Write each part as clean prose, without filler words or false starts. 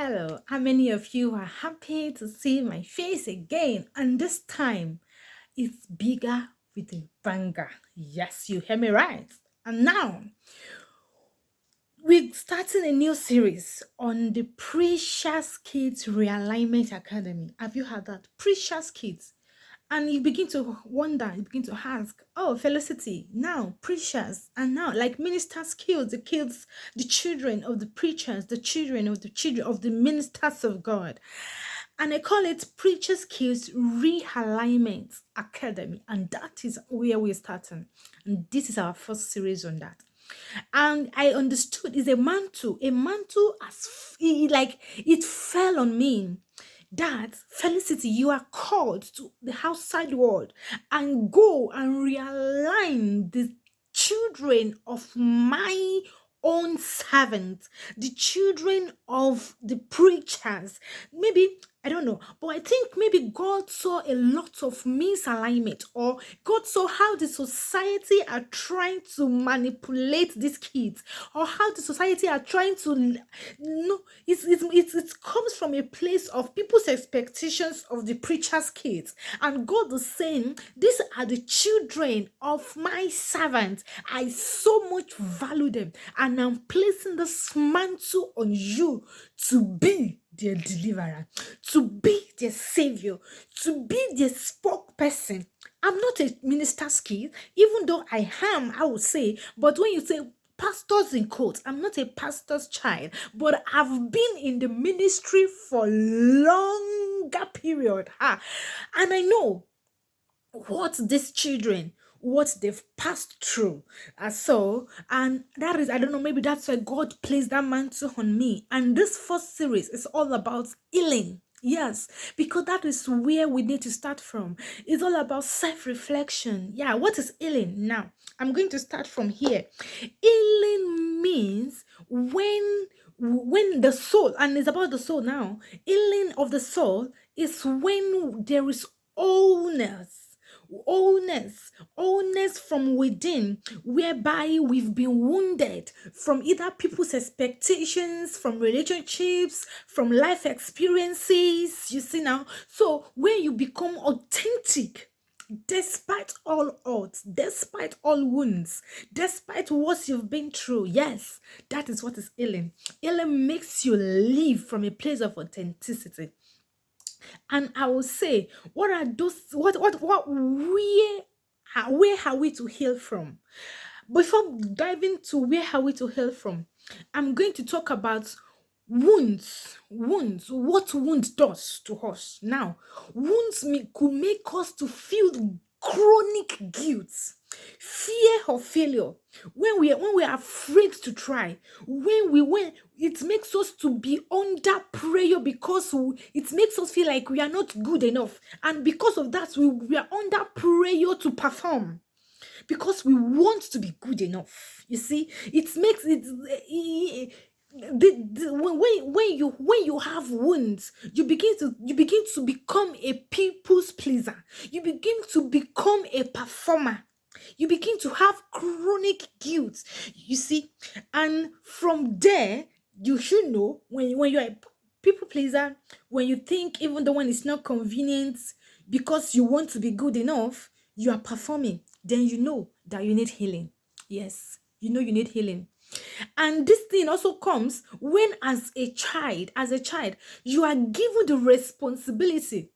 Hello, how many of you are happy to see my face again? And this time it's bigger with a banger. Yes, you hear me right. And now we're starting a new series on the Precious Kids Realignment Academy. Have you heard that? Precious Kids. And you begin to wonder, you begin to ask, oh, Felicity, now preachers, and now like minister skills, the kids, the children of the preachers, the children of the children of the ministers of God. And I call it Preachers Skills Realignment Academy. And that is where we're starting. And this is our first series on that. And I understood it's a mantle like it fell on me that Felicity, you are called to the outside world and go and realign the children of my own servants, the children of the preachers. Maybe I don't know, but I think maybe God saw a lot of misalignment, or God saw how the society are trying to manipulate these kids, or how the society are trying to no, it comes from a place of people's expectations of the preacher's kids. And God is saying, these are the children of my servant. I so much value them, and I'm placing this mantle on you to be their deliverer, to be their savior, to be their spokesperson. I'm not a minister's kid, even though I am, I would say, but when you say pastors in quotes, I'm not a pastor's child, but I've been in the ministry for longer period. And I know what these children, what they've passed through. And that is, I don't know, maybe that's why God placed that mantle on me. And this first series is all about healing. Yes, because that is where we need to start from. It's all about self-reflection. Yeah, what is healing? Now, I'm going to start from here. Healing means when the soul, and it's about the soul now, healing of the soul is when there is wholeness from within, whereby we've been wounded from either people's expectations, from relationships, from life experiences. You see now, so when you become authentic, despite all odds, despite all wounds, despite what you've been through, yes, that is what is healing. Healing makes you live from a place of authenticity. And I will say, what are those? Where are we to heal from? Before diving to where are we to heal from, I'm going to talk about wounds, what wound does to us. Now, could make us to feel chronic guilt, fear of failure, when we are afraid to try, when it makes us to be under prayer, because it makes us feel like we are not good enough, and because of that we are under prayer to perform, because we want to be good enough. You see, it makes it when you have wounds, you begin to become a people's pleaser. You begin to become a performer. You begin to have chronic guilt. You see, and from there, you should know, when you're a people pleaser, when you think, even though when it's not convenient, because you want to be good enough, you are performing, then you know that you need healing. Yes, you know you need healing. And this thing also comes when, as a child, you are given the responsibility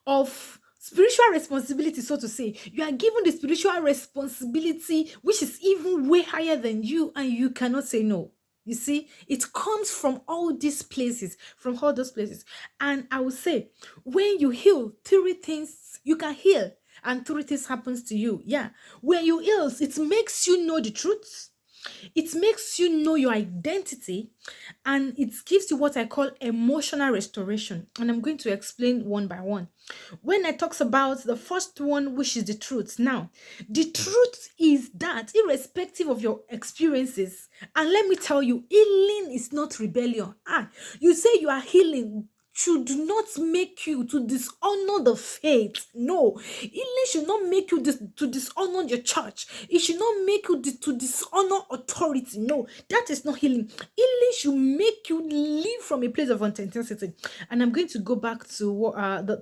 of spiritual responsibility, so to say. You are given the spiritual responsibility, which is even way higher than you, and you cannot say no. You see, it comes from all these places, from all those places. And I will say, when you heal, three things you can heal, and three things happens to you. Yeah, when you heal, it makes you know the truth, it makes you know your identity, and it gives you what I call emotional restoration. And I'm going to explain one by one. When I talks about the first one, which is the truth. Now, the truth is that irrespective of your experiences, and let me tell you, healing is not rebellion. You say you are healing should not make you to dishonor the faith. No, healing should not make you to dishonor your church. It should not make you to dishonor authority. No, that is not healing. Healing should make you live from a place of authenticity. And I'm going to go back to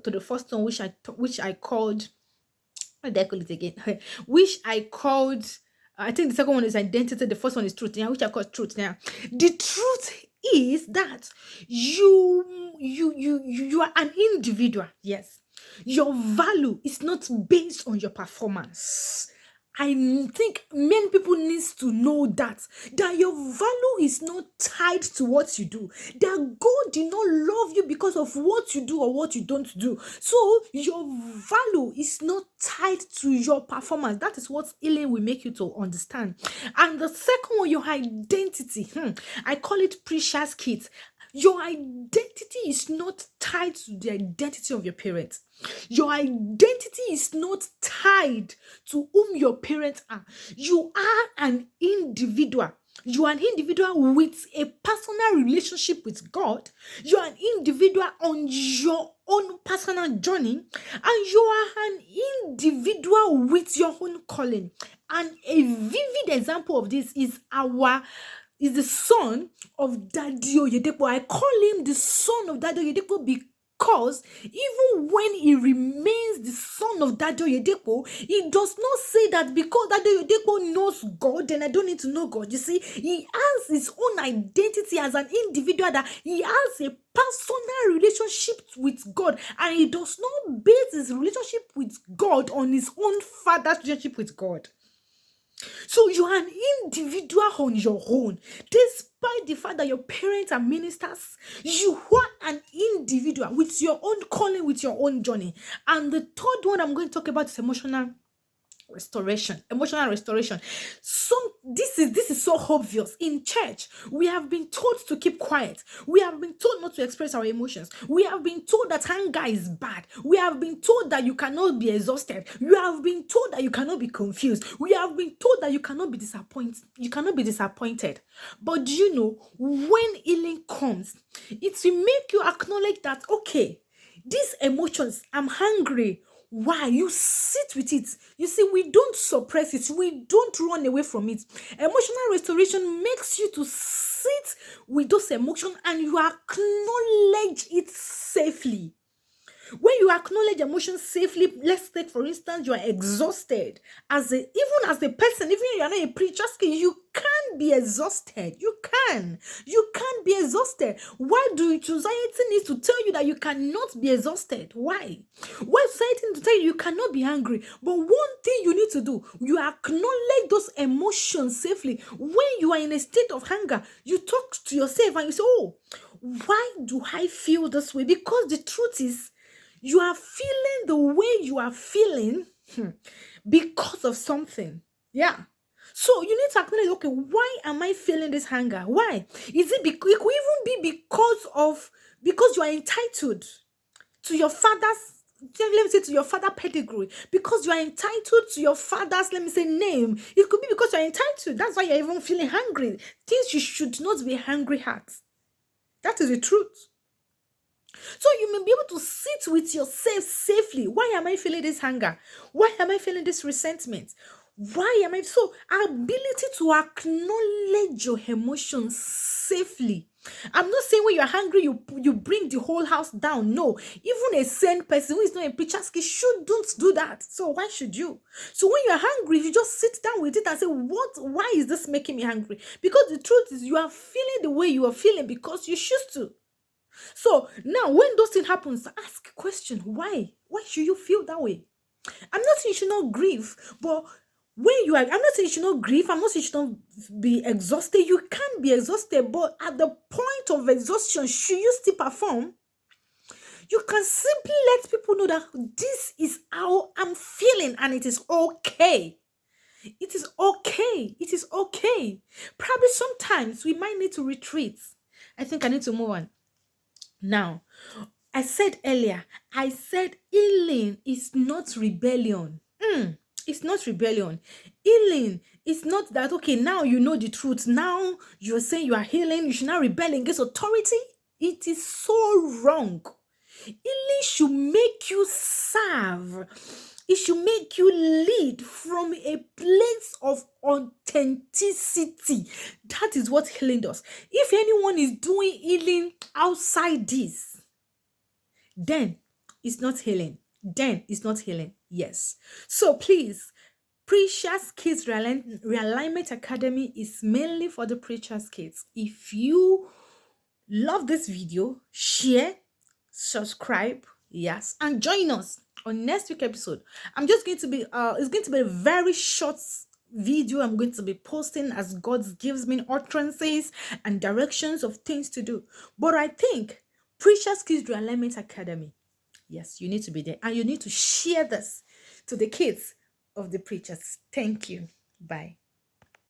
the first one, which I called, what did I call it again? Which I called, I think the second one is identity, the first one is truth, yeah, which I call truth. Now, the truth is that you are an individual. Yes, your value is not based on your performance. I think many people needs to know that your value is not tied to what you do. That God did not love you because of what you do or what you don't do. So your value is not tied to your performance. That is what healing will make you to understand. And the second one, your identity. I call it precious kids. Your identity is not tied to the identity of your parents. Your identity is not tied to whom your parents are. You are an individual. You are an individual with a personal relationship with God. You are an individual on your own personal journey, and you are an individual with your own calling. And a vivid example of this is the son of Daddy Oyedepo. I call him the son of Daddy Oyedepo because even when he remains the son of Daddy Oyedepo, he does not say that because Daddy Oyedepo knows God, then I don't need to know God. You see, he has his own identity as an individual, that he has a personal relationship with God, and he does not base his relationship with God on his own father's relationship with God. So you are an individual on your own. Despite the fact that your parents are ministers, you are an individual with your own calling, with your own journey. And the third one I'm going to talk about is emotional restoration. So this is so obvious. In church, we have been told to keep quiet. We have been told not to express our emotions. We have been told that anger is bad. We have been told that you cannot be exhausted. You have been told that you cannot be confused. We have been told that you cannot be disappointed. But do you know, when healing comes, it will make you acknowledge that, okay, these emotions, I'm hungry. Why? You sit with it. You see, we don't suppress it. We don't run away from it. Emotional restoration makes you to sit with those emotions and you acknowledge it safely. When you acknowledge emotions safely, let's take for instance, you are exhausted. Even as a person, even if you are not a preacher, you can be exhausted. You can be exhausted. Why do society need to tell you that you cannot be exhausted? Why society need to tell you cannot be angry? But one thing you need to do, you acknowledge those emotions safely. When you are in a state of anger, you talk to yourself and you say, oh, why do I feel this way? Because the truth is, you are feeling the way you are feeling because of something. Yeah. So you need to acknowledge, okay, why am I feeling this anger? Why? Is it it could even be because you are entitled to your father's, let me say, to your father pedigree, because you are entitled to your father's, let me say, name. It could be because you are entitled. That's why you're even feeling hungry. Things you should not be hungry at. That is the truth. So you may be able to sit with yourself safely. Why am I feeling this hunger? Why am I feeling this resentment? Why am I so? Ability to acknowledge your emotions safely. I'm not saying when you're hungry, you bring the whole house down. No, even a sane person who is not a preacher shouldn't do that. So why should you? So when you're hungry, you just sit down with it and say, why is this making me hungry? Because the truth is, you are feeling the way you are feeling because you choose to. So now when those things happen, ask a question. Why? Why should you feel that way? I'm not saying you should not grieve, but I'm not saying you should not grieve. I'm not saying you should not be exhausted. You can be exhausted, but at the point of exhaustion, should you still perform? You can simply let people know that this is how I'm feeling and it is okay. It is okay. It is okay. Probably sometimes we might need to retreat. I think I need to move on. Now, I said earlier, healing is not rebellion. It's not rebellion. Healing is not that, okay, now you know the truth. Now you're saying you are healing, you should not rebel against authority. It is so wrong. Healing should make you serve. It should make you lead from a place of authenticity. That is what healing does. If anyone is doing healing outside this, then it's not healing. Then it's not healing. Yes. So please, Precious Kids Realignment Academy is mainly for the Precious Kids. If you love this video, share, subscribe, yes, and join us on next week episode. I'm just going to be it's going to be a very short video. I'm going to be posting as God gives me utterances and directions of things to do. But I think Precious Kids Realignment Academy, yes, you need to be there, and you need to share this to the kids of the preachers. Thank you. Bye.